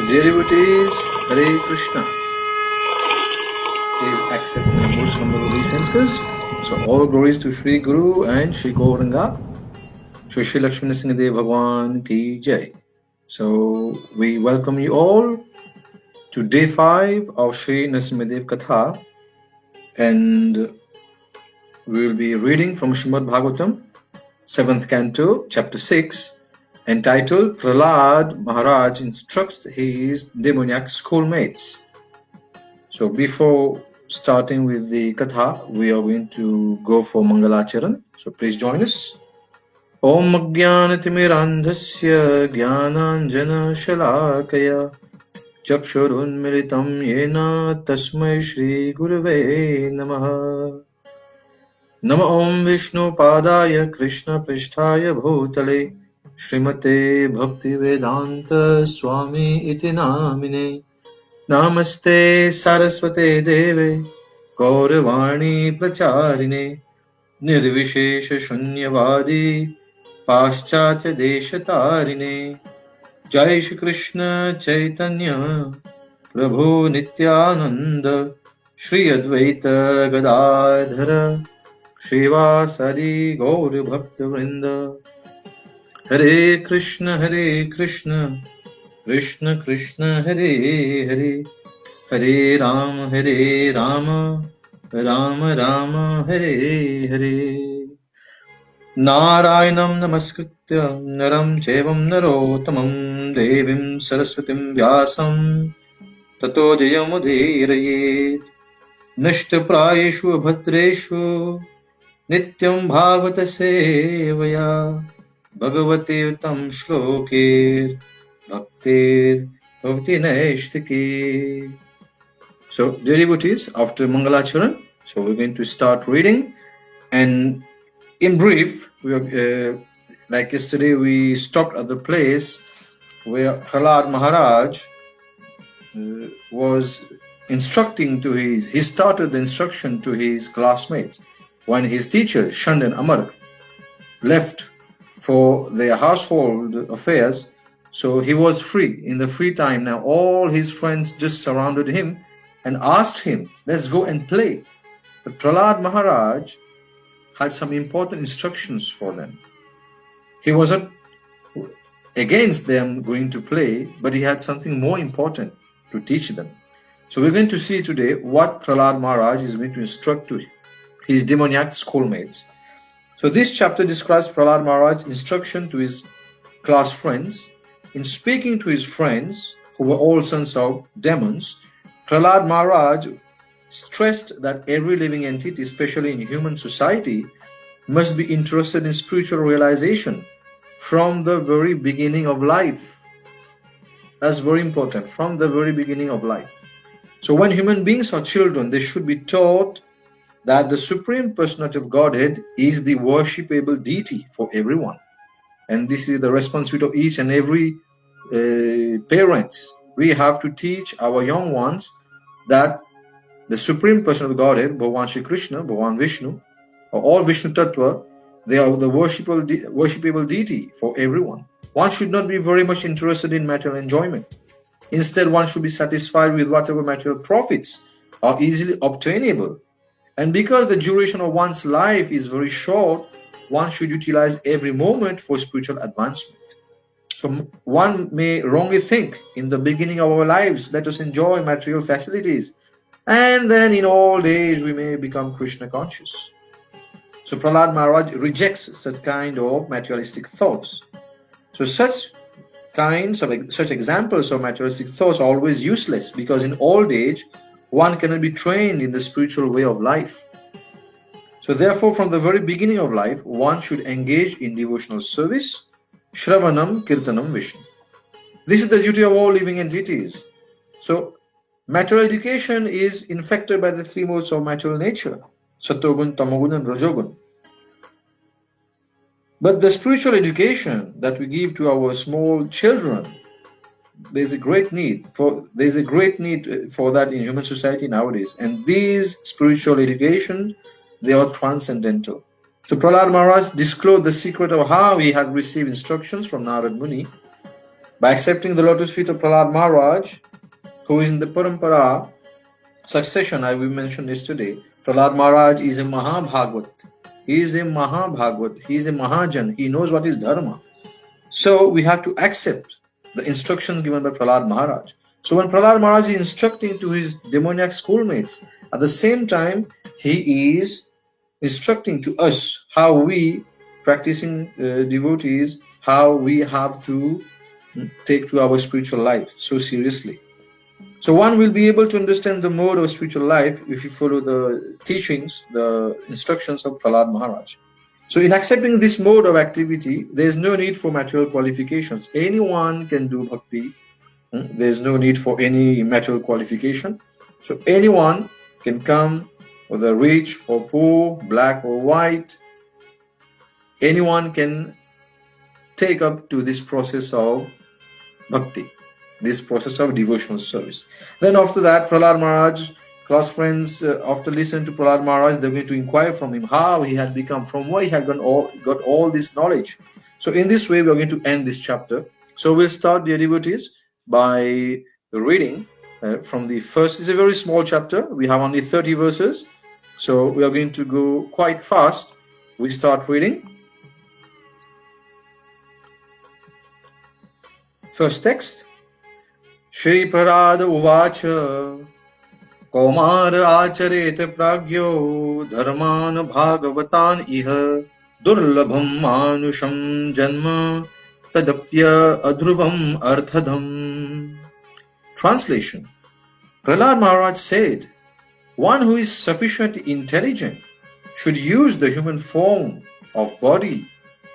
Dear devotees, Hare Krishna. Please accept my most humble obeisances. So all glories to Sri Guru and Sri Gauranga. Shri Lakshmi Nrsimha Bhagwan ki Jai. So we welcome you all to day 5 of Sri Nrsimha Katha, and we will be reading from Srimad Bhagavatam, 7th canto, chapter 6, entitled Prahlāda Mahārāja Instructs his Demoniac Schoolmates. So before starting with the Katha, we are going to go for Mangalacharan. So please join us. Om Ajnanatirmirandhasya Jnananjana Shalakaya Chakshurunmilitam Yena Tasmai Shri Gurave Namaha. Nama Om Vishnu Padaya Krishna Pristhaya Bhutale Srimate Bhakti Vedanta Swami iti namine. Namaste Saraswate Deve Gauravani Pracharine Nirvishesha Shunyavadi Paschatya Deshatarine. Jai Shri Krishna Chaitanya Prabhu Nityananda Shri Advaita Gadadhara Shrivasadi Gaur Bhakta Vrinda. Hare Krishna Krishna Krishna Hare Hare, Hare Rama Rama Rama Hare Hare. Narayanam Namaskritya Naram Chevam Narottamam Devim Saraswatim Vyasam Tato Jayamudhirayet. Nishtaprayeshu Bhatreshu Nityam Bhagavata Sevaya Bhagavate Uttam Shlokir Bhaktir Bhavati Naishtiki. So, dear devotees, after Mangalacharan, so we're going to start reading. And in brief, we are, like yesterday, we stopped at the place where Prahlāda Mahārāja was instructing to he started the instruction to his classmates when his teacher, Kṛṣṇa and Amar, left for their household affairs. So he was free in the free time. Now all his friends just surrounded him and asked him, let's go and play. But Prahlāda Mahārāja had some important instructions for them. He wasn't against them going to play, but he had something more important to teach them. So we're going to see today what Prahlāda Mahārāja is going to instruct to his demoniac schoolmates. So this chapter describes Prahlāda Mahārāja's instruction to his class friends. In speaking to his friends, who were all sons of demons, Prahlāda Mahārāja stressed that every living entity, especially in human society, must be interested in spiritual realization from the very beginning of life. That's very important, from the very beginning of life. So when human beings are children, they should be taught that the Supreme Personality of Godhead is the worshipable deity for everyone. And this is the responsibility of each and every parents. We have to teach our young ones that the Supreme Person of Godhead, Bhagavan Shri Kṛṣṇa, Bhagavan Viṣṇoḥ, or all Vishnu Tattva, they are the worshipable deity for everyone. One should not be very much interested in material enjoyment. Instead, one should be satisfied with whatever material profits are easily obtainable. And because the duration of one's life is very short, one should utilize every moment for spiritual advancement. So one may wrongly think in the beginning of our lives, let us enjoy material facilities. And then in old age, we may become Kṛṣṇa conscious. So Prahlāda Mahārāja rejects such kind of materialistic thoughts. So such examples of materialistic thoughts are always useless, because in old age, one cannot be trained in the spiritual way of life. So therefore, from the very beginning of life, one should engage in devotional service, śravaṇaṁ, kīrtanaṁ, viṣṇoḥ. This is the duty of all living entities. So material education is infected by the three modes of material nature, satogun, tamogun, and rajogun. But the spiritual education that we give to our small children, there's a great need for that in human society nowadays. And these spiritual education, they are transcendental. So Prahlāda Mahārāja disclosed the secret of how he had received instructions from Nārada Muni By accepting the lotus feet of Prahlāda Mahārāja, who is in the paramparā succession I will mention yesterday, Prahlāda Mahārāja is a Mahabhagavat. He is a Mahabhagavat. He is a Mahajan. He knows what is Dharma. So we have to accept the instructions given by Prahlāda Mahārāja. So when Prahlāda Mahārāja is instructing to his demoniac schoolmates, at the same time he is instructing to us how we, practicing devotees, how we have to take to our spiritual life so seriously. So one will be able to understand the mode of spiritual life if you follow the teachings, the instructions of Prahlāda Mahārāja. So in accepting this mode of activity, there is no need for material qualifications. Anyone can do bhakti. There is no need for any material qualification. So anyone can come, whether rich or poor, black or white. Anyone can take up to this process of bhakti, this process of devotional service. Then after that, Prahlāda Mahārāja, class friends, after listening to Prahlāda Mahārāja, they're going to inquire from him how he had become, from where he had got all this knowledge. So in this way, we are going to end this chapter. So we'll start, dear devotees, by reading from the first. It's a very small chapter. We have only 30 verses. So we are going to go quite fast. We start reading. First text. Shri Prahlāda Uvacha Kaumār Ācharet Pragyo Dharman Bhagavatan Iha Durlabham Manusham Janma Tadapya Adhruvam Arthadham. Translation. Prahlāda Mahārāja said, one who is sufficiently intelligent should use the human form of body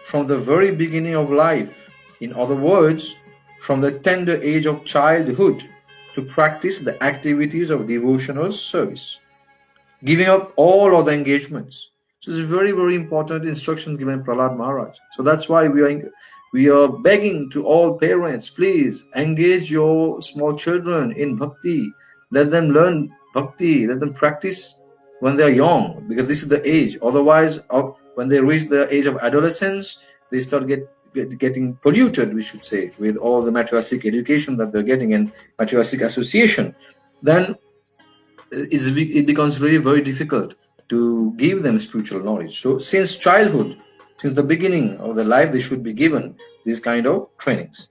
from the very beginning of life. In other words, from the tender age of childhood, to practice the activities of devotional service, giving up all other engagements. So it's a very, very important instruction given by Prahlāda Mahārāja. So that's why we are begging to all parents, please engage your small children in bhakti. Let them learn bhakti. Let them practice when they are young, because this is the age. Otherwise, when they reach the age of adolescence, they start getting polluted, we should say, with all the materialistic education that they're getting and materialistic association. Then it becomes really very difficult to give them spiritual knowledge. So since childhood, since the beginning of their life, they should be given these kind of trainings.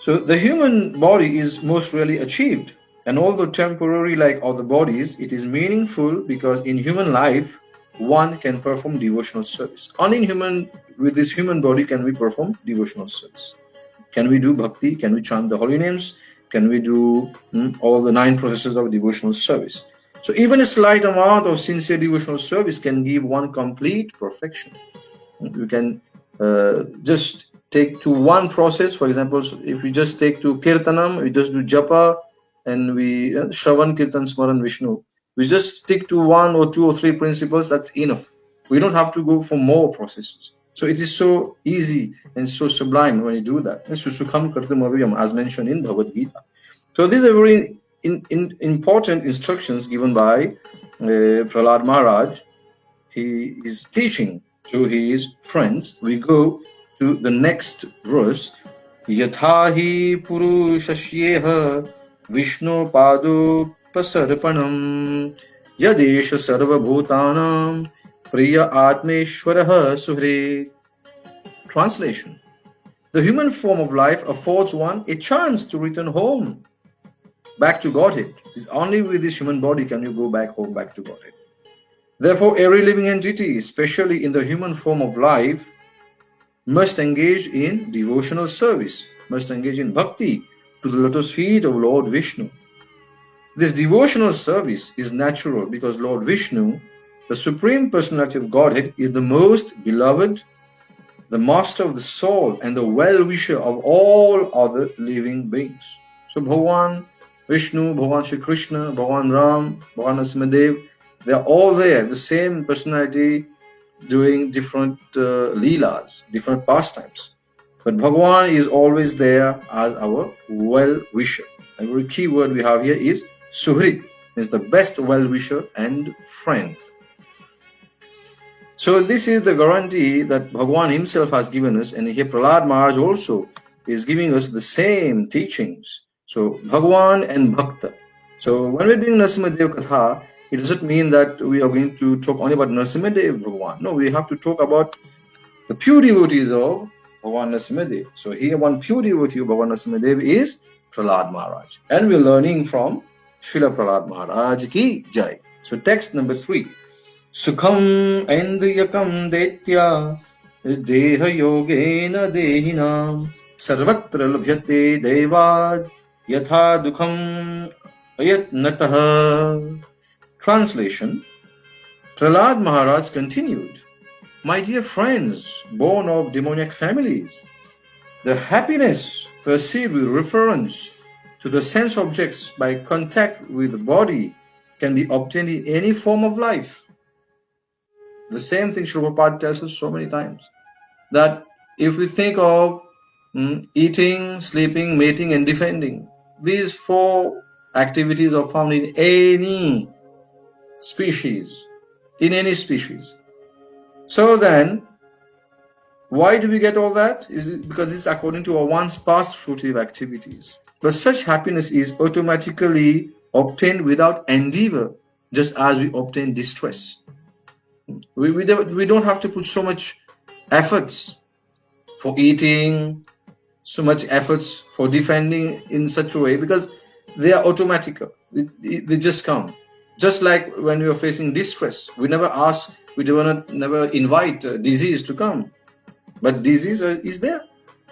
So the human body is most rarely achieved, and although temporary like other bodies, it is meaningful because in human life one can perform devotional service. Only with this human body can we perform devotional service. Can we do bhakti? Can we chant the holy names? Can we do all the 9 processes of devotional service? So even a slight amount of sincere devotional service can give one complete perfection. We can just take to one process. For example, if we just take to kīrtanaṁ, we just do japa and we śravaṇaṁ, kirtan, smaran, viṣṇoḥ. We just stick to 1 or 2 or 3 principles. That's enough. We don't have to go for more processes. So it is so easy and so sublime when you do that. As mentioned in Bhagavad Gita. So these are very important instructions given by Prahlāda Mahārāja. He is teaching to his friends. We go to the next verse. Yathahi purushasyeha viṣṇoḥ pādo pasarpanam yadesha sarva bhutanam priya atmeshwaraha suhre. Translation. The human form of life affords one a chance to return home, back to Godhead. It is only with this human body can you go back home, back to Godhead. Therefore, every living entity, especially in the human form of life, must engage in devotional service, must engage in bhakti to the lotus feet of Lord Viṣṇu. This devotional service is natural because Lord Viṣṇu, the Supreme Personality of Godhead, is the most beloved, the master of the soul, and the well-wisher of all other living beings. So Bhagavan Viṣṇu, Bhagavan Shri Kṛṣṇa, Bhagavan Ram, Bhagavan Nrsimha, they are all there, the same personality doing different leelas, different pastimes. But Bhagavan is always there as our well-wisher. A very key word we have here is Suhrit, means the best well-wisher and friend. So this is the guarantee that Bhagavan himself has given us, and here Prahlāda Mahārāja also is giving us the same teachings. So Bhagavan and Bhakta. So when we're doing Nrsimha Dev Katha, it doesn't mean that we are going to talk only about Nrsimha Dev Bhagavan. No, we have to talk about the pure devotees of Bhagavan Nrsimha Dev. So here one pure devotee of Bhagavan Nrsimha Dev is Prahlāda Mahārāja. And we're learning from Srila Prahlāda Mahārāja ki Jai. So text number 3. Sukham endriyakam detya deha yogena dehinam sarvatra labhyate devad yatha dukham ayatnatah. Translation. Prahlāda Mahārāja continued, my dear friends, born of demoniac families, the happiness perceived with reference to the sense objects by contact with the body can be obtained in any form of life. The same thing Srila Prabhupada tells us so many times, that if we think of eating, sleeping, mating and defending, these 4 activities are found in any species, So then, why do we get all that? Is because this is according to our once past fruitive activities. But such happiness is automatically obtained without endeavor, just as we obtain distress. We don't have to put so much efforts for eating, so much efforts for defending in such a way, because they are automatic. They just come. Just like when we are facing distress, we never ask, we never invite disease to come. But disease is there.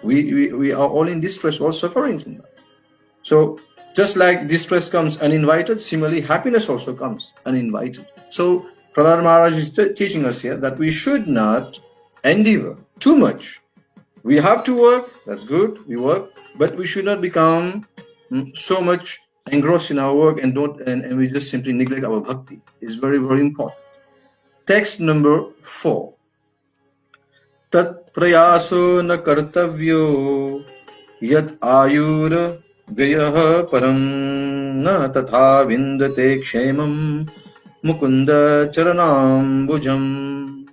We are all in distress, all suffering from that. So just like distress comes uninvited, similarly happiness also comes uninvited. So Prahlāda Mahārāja is teaching us here that we should not endeavor too much. We have to work, that's good, we work, but we should not become so much engrossed in our work and we just simply neglect our bhakti. It's very, very important. Text number 4. Tat prayaso na kartavyo yat ayur vyayah param na tatha vindate kshemam mukunda charanam bhujam.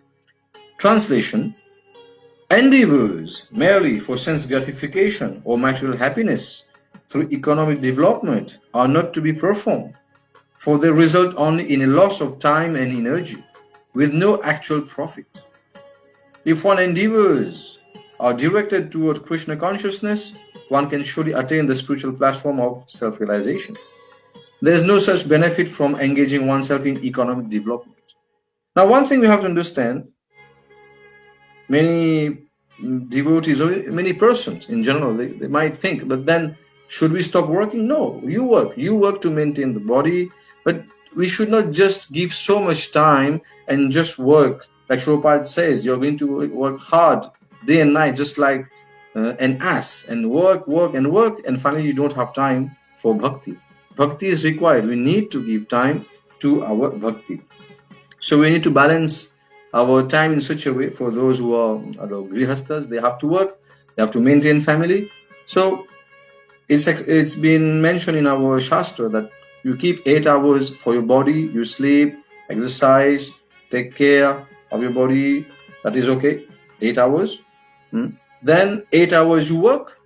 Translation. Endeavors merely for sense gratification or material happiness through economic development are not to be performed, for they result only in a loss of time and energy with no actual profit. If one's endeavors are directed toward Kṛṣṇa consciousness, one can surely attain the spiritual platform of self-realization. There is no such benefit from engaging oneself in economic development. Now, one thing we have to understand, many devotees or many persons in general, they might think, but then should we stop working? No, you work to maintain the body, but we should not just give so much time and just work. Like Prabhupada says, you're going to work hard day and night, just like an ass, and work, and finally you don't have time for bhakti. Bhakti is required. We need to give time to our bhakti. So we need to balance our time in such a way. For those who are grihastas, they have to work, they have to maintain family. So it's been mentioned in our Shastra that you keep 8 hours for your body, you sleep, exercise, take care of your body, that is okay, 8 hours. Then 8 hours you work,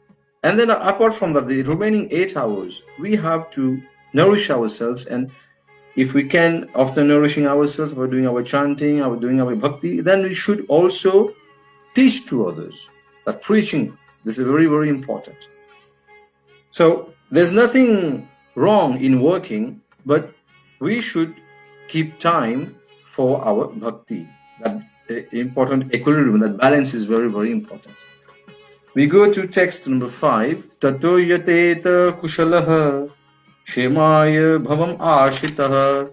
and then apart from that, the remaining 8 hours, we have to nourish ourselves. And if we can, after nourishing ourselves by doing our chanting, doing our bhakti, then we should also teach to others. That preaching, this is very, very important. So there's nothing wrong in working, but we should keep time for our bhakti. That important equilibrium, that balance is very, very important. We go to text number 5. Tato yateta kushalaha shemaya bhavam ashitaha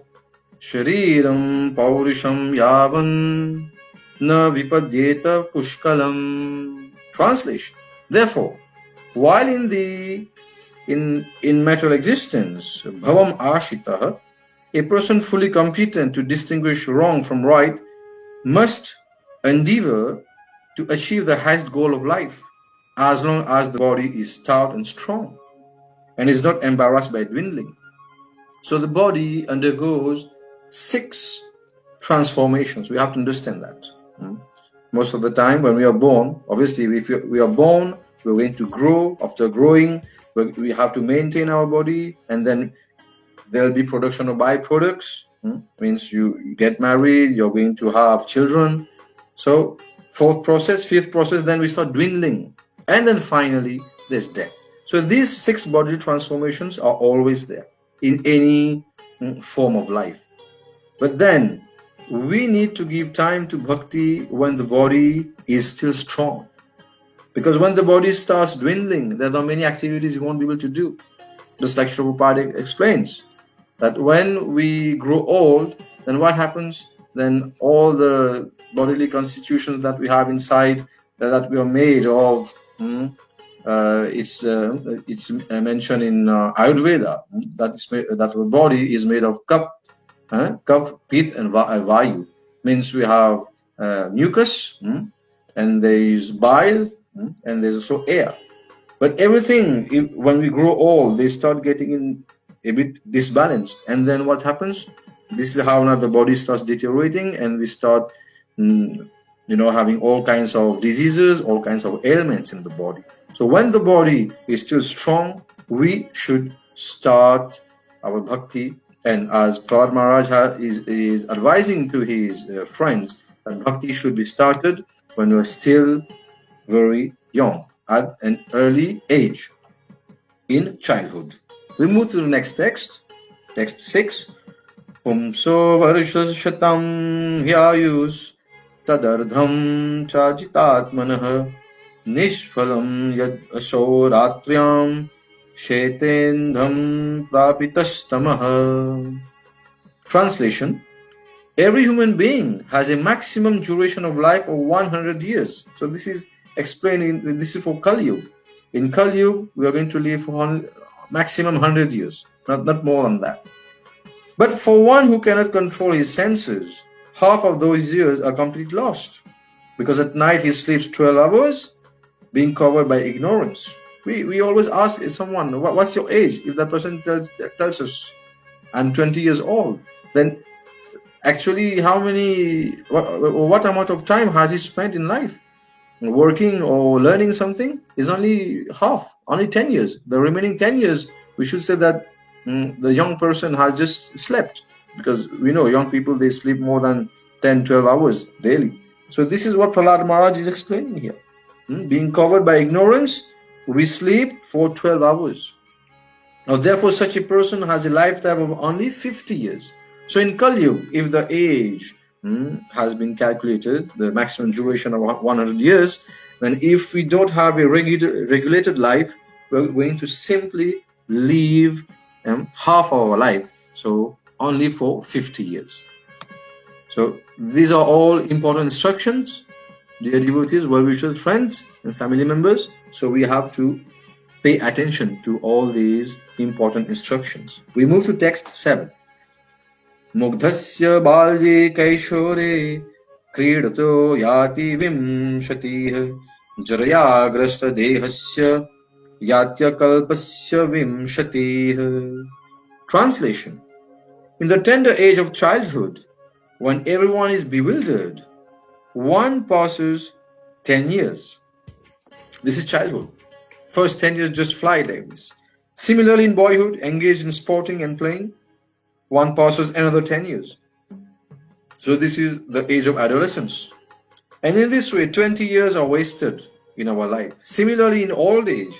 shariram paurisham yavan na vipadyeta pushkalam. Translation. Therefore, while in material existence, bhavam ashitaha, a person fully competent to distinguish wrong from right must endeavor to achieve the highest goal of life, as long as the body is stout and strong and is not embarrassed by dwindling. So the body undergoes 6 transformations. We have to understand that. Most of the time when we are born, obviously if we are born we're going to grow. After growing, we have to maintain our body, and then there'll be production of byproducts. Means you get married, you're going to have children. So fifth process, then we start dwindling. And then finally, there's death. So these 6 bodily transformations are always there in any form of life. But then we need to give time to bhakti when the body is still strong. Because when the body starts dwindling, there are many activities you won't be able to do. Just like Prabhupada explains, that when we grow old, then what happens? Then all the bodily constitutions that we have inside, that we are made of, it's mentioned in Ayurveda, that our body is made of Kapha, Pith, and Vayu. Means we have mucus, and there is bile, and there's also air. But everything, when we grow old, they start getting in a bit disbalanced. And then what happens? This is how now the body starts deteriorating, and we start having all kinds of diseases, all kinds of ailments in the body. So when the body is still strong, we should start our bhakti. And as Prahlāda Mahārāja is advising to his friends, that bhakti should be started when we're still very young, at an early age, in childhood. We move to the next text 6. Pumso varshashatam hyayus tadardham chajitatmanah nishphalam yad ashoratriam shetendham prapitastamah. Translation: every human being has a maximum duration of life of 100 years. So this is explaining, this is for Kali Yuga. In Kali Yuga, we are going to live for maximum 100 years, not more than that. But for one who cannot control his senses, half of those years are completely lost, because at night he sleeps 12 hours, being covered by ignorance. We always ask someone, what's your age? If that person tells us, I'm 20 years old, then actually what amount of time has he spent in life? Working or learning something is only half, only 10 years. The remaining 10 years, we should say that the young person has just slept, because we know young people, they sleep more than 10-12 hours daily. So this is what Prahlāda Mahārāja is explaining here. Being covered by ignorance, we sleep for 12 hours. Now therefore such a person has a lifetime of only 50 years. So in Kali Yuga, if the age has been calculated, the maximum duration of 100 years, then if we don't have a regulated life, we're going to simply live half of our life, so only for 50 years. So these are all important instructions, dear devotees, well-wisher friends and family members. So we have to pay attention to all these important instructions. We move to text 7. Mugdhasya balye kaishore kridato yati vimshatih jaraya grasta dehasya yatya kalpasya vimshatih. Translation: in the tender age of childhood, when everyone is bewildered, one passes 10 years. This is childhood. First 10 years just fly like this. Similarly, in boyhood, engaged in sporting and playing, one passes another 10 years. So this is the age of adolescence. And in this way, 20 years are wasted in our life. Similarly, in old age,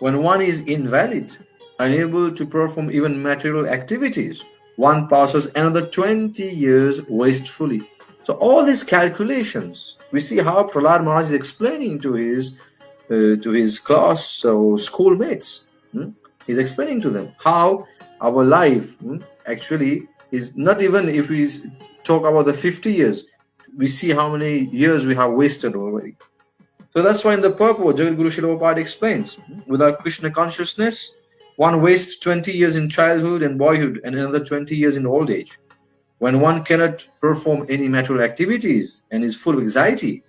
when one is invalid, unable to perform even material activities, one passes another 20 years wastefully. So all these calculations, we see how Prahlāda Mahārāja is explaining to his class, so schoolmates. He's explaining to them how our life actually is not even, if we talk about the 50 years, we see how many years we have wasted already. So that's why in the purport, Jagadguru Śrīla Prabhupada explains, without Kṛṣṇa consciousness, one wastes 20 years in childhood and boyhood and another 20 years in old age. When one cannot perform any material activities and is full of anxiety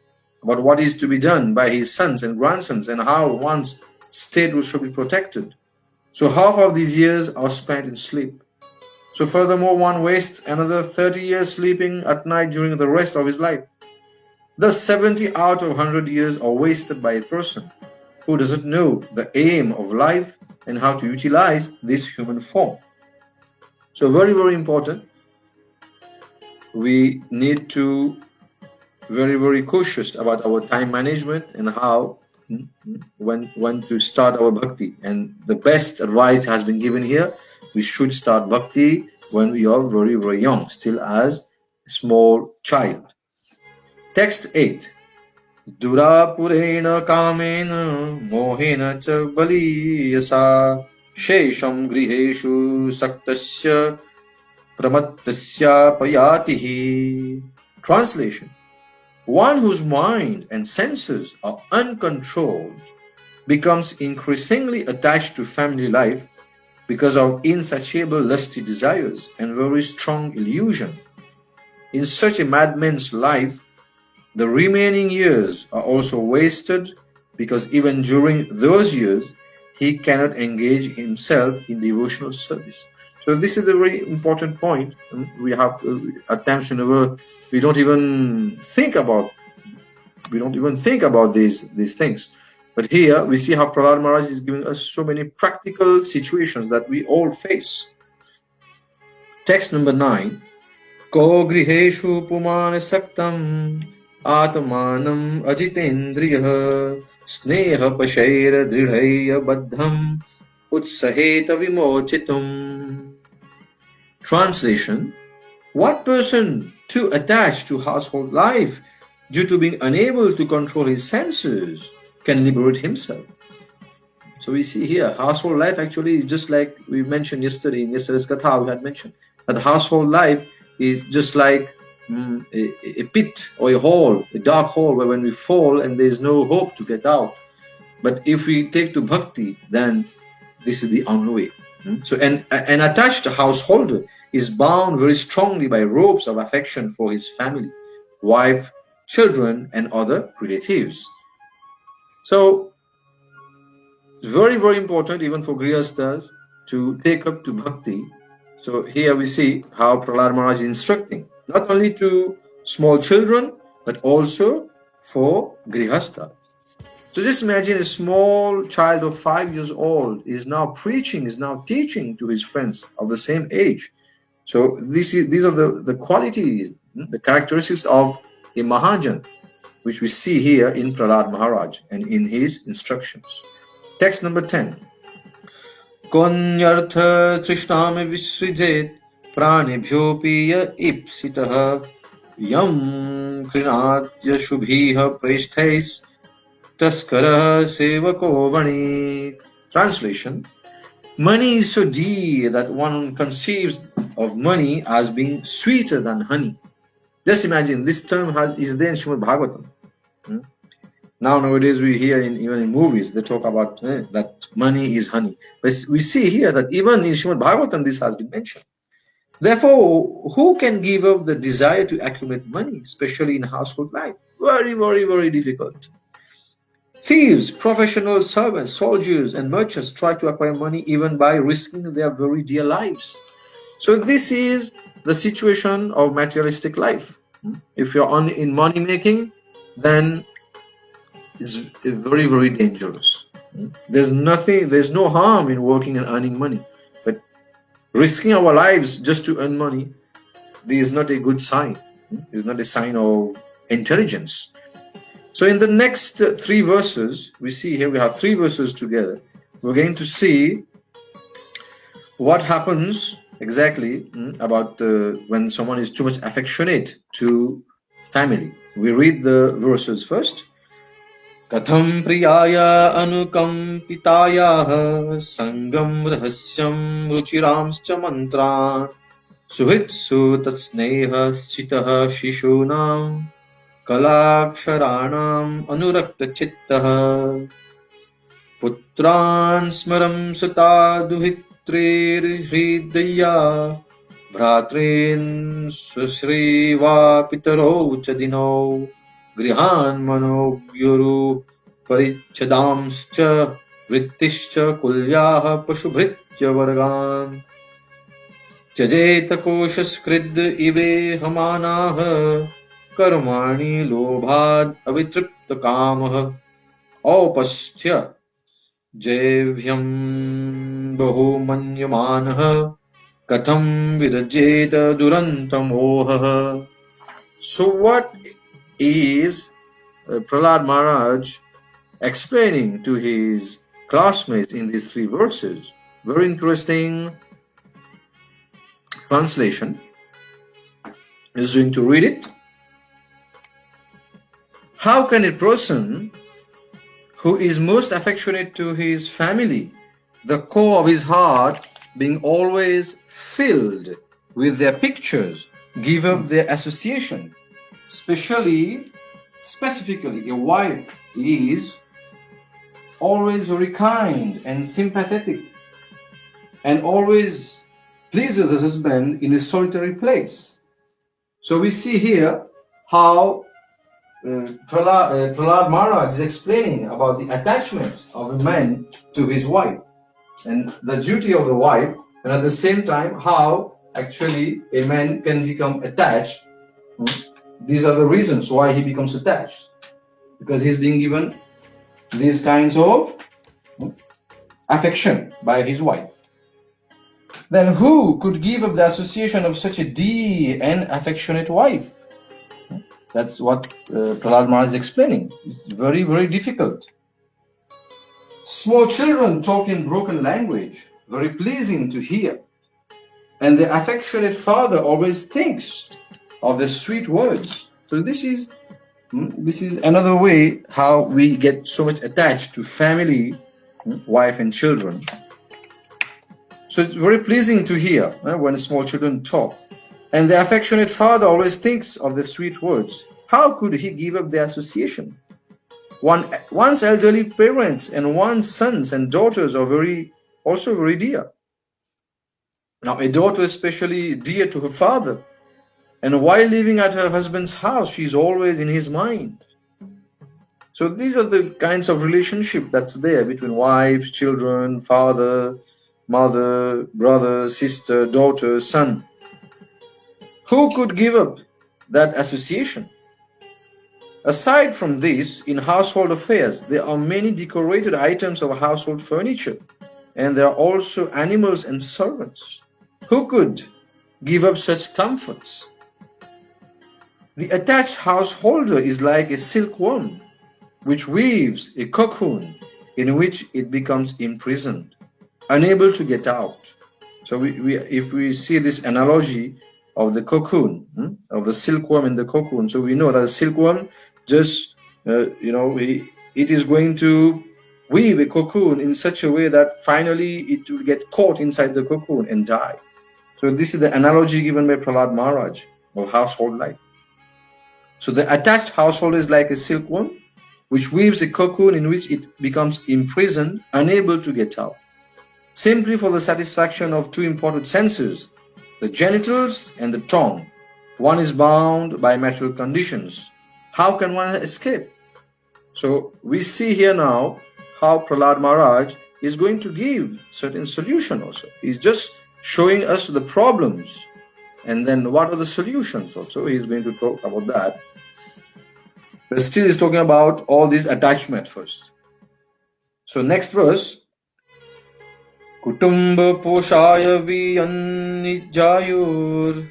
about what is to be done by his sons and grandsons and how one's state should be protected. So half of these years are spent in sleep. So furthermore, one wastes another 30 years sleeping at night during the rest of his life. Thus 70 out of 100 years are wasted by a person. who doesn't know the aim of life and how to utilize this human form. So very, very important. We need to very, very cautious about our time management and how when to start our bhakti. And the best advice has been given here. We should start bhakti when we are very, very young, still as a small child. Text 8. Durapurena kamena mohena cha baliyasa shesham griheshu saktasya pramattasya payatihi. Translation. One whose mind and senses are uncontrolled becomes increasingly attached to family life because of insatiable lusty desires and very strong illusion. In such a madman's life, the remaining years are also wasted because even during those years, he cannot engage himself in devotional service. So this is a very important point. We have at times we don't even think about these things. But here we see how Prahlāda Mahārāja is giving us so many practical situations that we all face. Text number 9. Ko griheshu pumana saktam atmanam ajitendriya sneha pashaira dridhaya baddham utsaheta vimochitum. Translation. What person too attached to household life due to being unable to control his senses can liberate himself? So we see here, household life actually is just like we mentioned yesterday, in yesterday's Katha we had mentioned, that household life is just like a pit or a hole, a dark hole where when we fall and there is no hope to get out. But if we take to bhakti, then this is the only way. So an attached householder is bound very strongly by ropes of affection for his family, wife, children, and other relatives. So it's very, very important even for grihasthas to take up to bhakti. So here we see how Prahlāda Mahārāja is instructing not only to small children but also for grihasthas. So just imagine a small child of 5 years old is now preaching, is now teaching to his friends of the same age. So these are the qualities, the characteristics of a Mahajan, which we see here in Prahlāda Mahārāja and in his instructions. Text number 10. Konyartha trishnam visrijet pranibhyopi ya ipsitah yam krinatya shubhiha preshthais taskarah sevako vanik. Translation. Money is so dear that one conceives of money as being sweeter than honey. Just imagine, this term is there in Srimad Bhagavatam. Now nowadays we hear even in movies they talk about that money is honey. But we see here that even in Srimad Bhagavatam this has been mentioned. Therefore, who can give up the desire to accumulate money, especially in household life? Very, very, very difficult. Thieves, professional servants, soldiers, and merchants try to acquire money even by risking their very dear lives. So this is the situation of materialistic life. If you're in money making, then it's very, very dangerous. There's no harm in working and earning money, but risking our lives just to earn money, this is not a good sign. It's not a sign of intelligence. So in the next 3 verses, we see here we have 3 verses together. We're going to see what happens exactly about when someone is too much affectionate to family. We read the verses first. Katham priyaya anukampitaya sangam rahasyam ruchiramscha mantran suhitsu tatsneha sitah shishunam kalaksharaṇaṁ anurakta chittah putran smaram sata duhitrer hridaya bhratrin susriva pitaro chadino grihan manogyuru parichadamscha vrittischa kulyah pashubhritya vargan tyajeta koshaskrid ive hamanah कर्माणि लोभाद् अवितृप्त कामः Aupasthya Jevyam Bahumanyamanaha Katham Vidajeta Durantamoha. So what is Prahlāda Mahārāja explaining to his classmates in these 3 verses? Very interesting translation. Is going to read it. How can a person who is most affectionate to his family, the core of his heart being always filled with their pictures, give up their association? Specifically, a wife is always very kind and sympathetic and always pleases her husband in a solitary place. So we see here how Prahlāda Mahārāja is explaining about the attachment of a man to his wife and the duty of the wife, and at the same time how actually a man can become attached. These are the reasons why he becomes attached, because he's being given these kinds of affection by his wife. Then who could give up the association of such a dear and affectionate wife? That's what Prahlāda Mahārāja is explaining. It's very, very difficult. Small children talk in broken language, very pleasing to hear. And the affectionate father always thinks of the sweet words. So this is another way how we get so much attached to family, wife and children. So it's very pleasing to hear when small children talk. And the affectionate father always thinks of the sweet words. How could he give up the association? One's elderly parents and one's sons and daughters are also very dear. Now a daughter is especially dear to her father. And while living at her husband's house, she is always in his mind. So these are the kinds of relationship that's there between wives, children, father, mother, brother, sister, daughter, son. Who could give up that association? Aside from this, in household affairs, there are many decorated items of household furniture, and there are also animals and servants. Who could give up such comforts? The attached householder is like a silkworm, which weaves a cocoon in which it becomes imprisoned, unable to get out. So if we see this analogy of the cocoon, of the silkworm in the cocoon, so we know that the silkworm just, it is going to weave a cocoon in such a way that finally it will get caught inside the cocoon and die. So this is the analogy given by Prahlāda Mahārāja of household life. So the attached household is like a silkworm, which weaves a cocoon in which it becomes imprisoned, unable to get out. Simply for the satisfaction of 2 important senses, the genitals and the tongue. One is bound by material conditions. How can one escape? So we see here now how Prahlāda Mahārāja is going to give certain solution also. He's just showing us the problems, and then what are the solutions also. He's going to talk about that. But still he's talking about all these attachment first. So next verse. Kutumba poshaya viyanijayur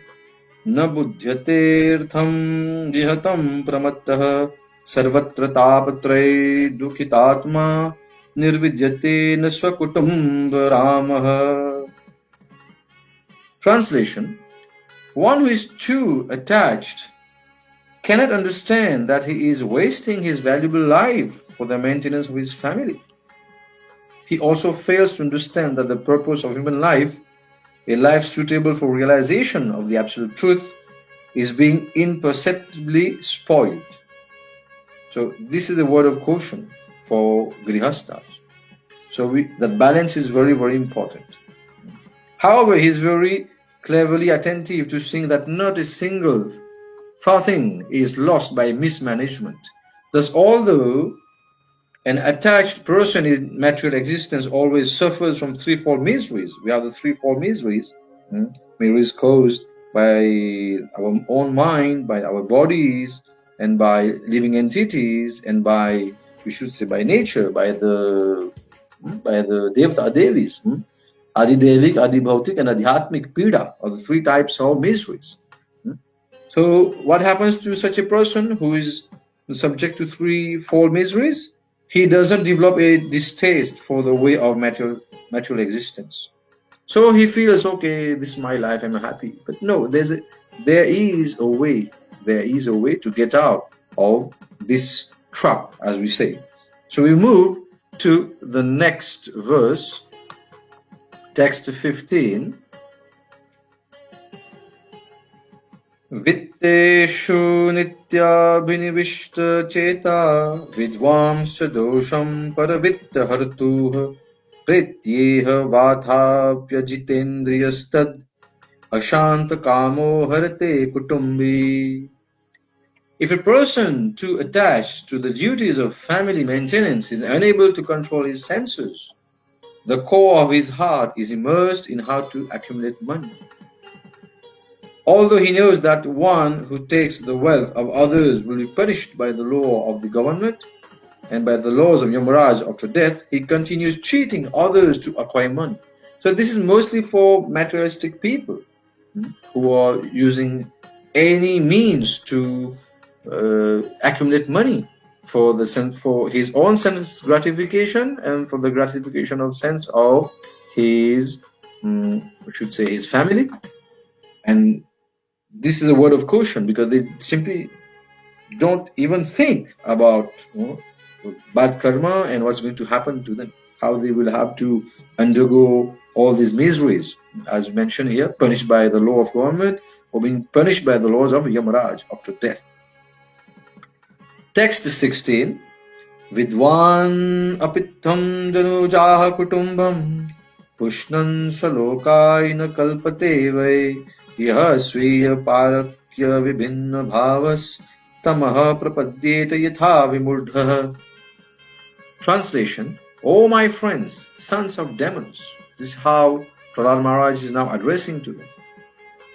na buddhyatirtham jihatam pramattah sarvatra tapatray dukhitatma nirvidyate nasva kutumba ramah. Translation: one who is too attached cannot understand that he is wasting his valuable life for the maintenance of his family. He also fails to understand that the purpose of human life, a life suitable for realization of the absolute truth, is being imperceptibly spoiled. So this is a word of caution for grihasthas. So that balance is very, very important. However, he is very cleverly attentive to seeing that not a single thing is lost by mismanagement. Thus, although an attached person in material existence always suffers from threefold miseries. We have the threefold miseries. Miseries caused by our own mind, by our bodies, and by living entities, and by we should say by nature, by the Devta Devis. Adi Devik, Adi Bhautik, and Adhyatmik Pida are the three types of miseries. So what happens to such a person who is subject to threefold miseries? He doesn't develop a distaste for the way of material existence. So he feels, okay, this is my life, I'm happy. But no, there is a way to get out of this trap, as we say. So we move to the next verse, text 15. Vitteshu nitya binivishta cheta vidvamsa dosham paravitta hartuh prityeha vathapya jitendriyastad ashanta kamo harate kutumbi. If a person too attached to the duties of family maintenance is unable to control his senses, the core of his heart is immersed in how to accumulate money. Although he knows that one who takes the wealth of others will be punished by the law of the government and by the laws of Yamaraj after death, he continues cheating others to acquire money. So this is mostly for materialistic people who are using any means to accumulate money for his own sense gratification and for the gratification of sense of his, we should say, his family. And this is a word of caution, because they simply don't even think about bad karma and what's going to happen to them, how they will have to undergo all these miseries, as mentioned here, punished by the law of government or being punished by the laws of Yamaraj after death. Text 16. Vidwan apitham janujaha kutumbam pushnan salokaina kalpate vai yah sviya parakya vibhinna bhavas tamaha prapadyeta yatha vimurdha. Translation: O my friends, sons of demons. This is how Prahlāda Mahārāja is now addressing to them.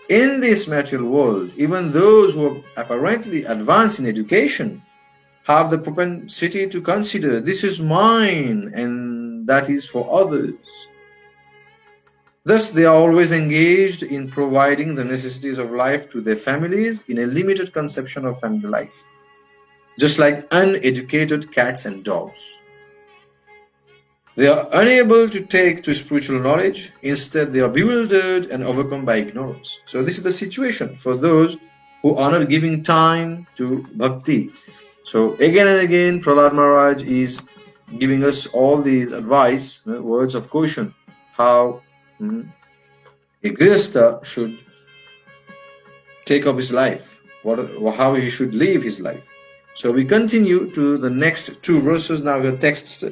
In this material world, even those who are apparently advanced in education have the propensity to consider this is mine and that is for others. Thus, they are always engaged in providing the necessities of life to their families in a limited conception of family life, just like uneducated cats and dogs. They are unable to take to spiritual knowledge. Instead, they are bewildered and overcome by ignorance. So this is the situation for those who are not giving time to bhakti. So again and again, Prahlāda Mahārāja is giving us all these advice, words of caution, how a grihastha should take up his life, how he should live his life. So we continue to the next two verses now, the texts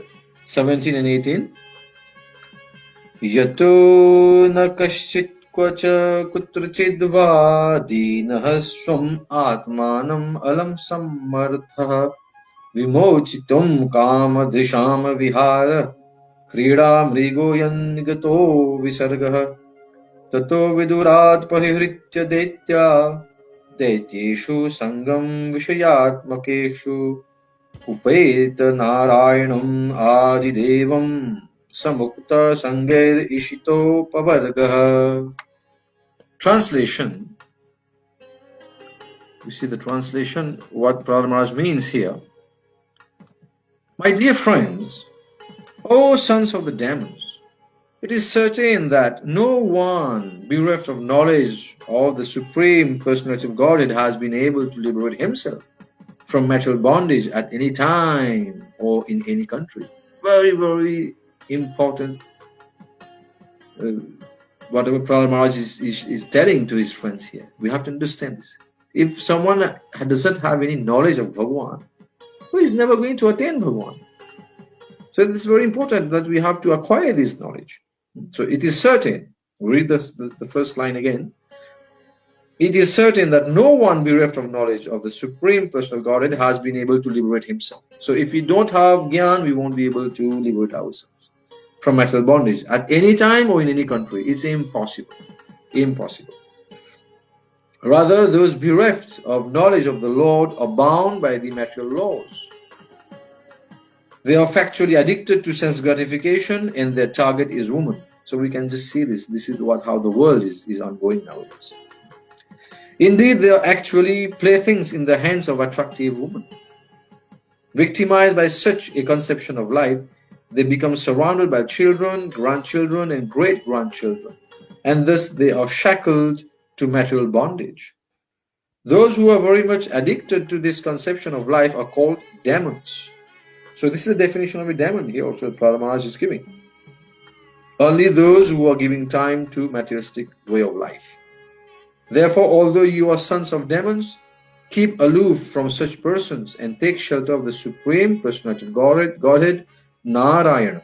17 and 18. Yato na kaśchit kvacha kutrachid va dīnah svam atmanam alam sammartha vimochitum kama disham vihara krīdā mrigo yangato visargah tato vidurat parihritya daityeshu sangam vishayatmakeshu upeta narayanam adidevam samukta sangair ishito pavargah. Translation. You see the translation, what Prahlāda Mahārāja means here. My dear friends, O sons of the demons, it is certain that no one bereft of knowledge of the Supreme Personality of Godhead has been able to liberate himself from material bondage at any time or in any country. Very, very important. Whatever Prahlāda Mahārāja is telling to his friends here, we have to understand this. If someone doesn't have any knowledge of Bhagavan, he is never going to attain Bhagavan. So it is very important that we have to acquire this knowledge. So it is certain, read the first line again. It is certain that no one bereft of knowledge of the Supreme Personal Godhead has been able to liberate himself. So if we don't have Gyan, we won't be able to liberate ourselves from material bondage at any time or in any country. It's impossible. Impossible. Rather, those bereft of knowledge of the Lord are bound by the material laws. They are factually addicted to sense gratification, and their target is woman. So we can just see this. This is how the world is ongoing nowadays. Indeed, they are actually playthings in the hands of attractive women. Victimized by such a conception of life, they become surrounded by children, grandchildren, and great-grandchildren, and thus they are shackled to material bondage. Those who are very much addicted to this conception of life are called demons. So this is the definition of a demon here also Prahlāda Mahārāja is giving. Only those who are giving time to materialistic way of life. Therefore, although you are sons of demons, keep aloof from such persons and take shelter of the Supreme Personality of Godhead, Narayana,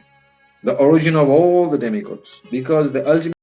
the origin of all the demigods, because the ultimate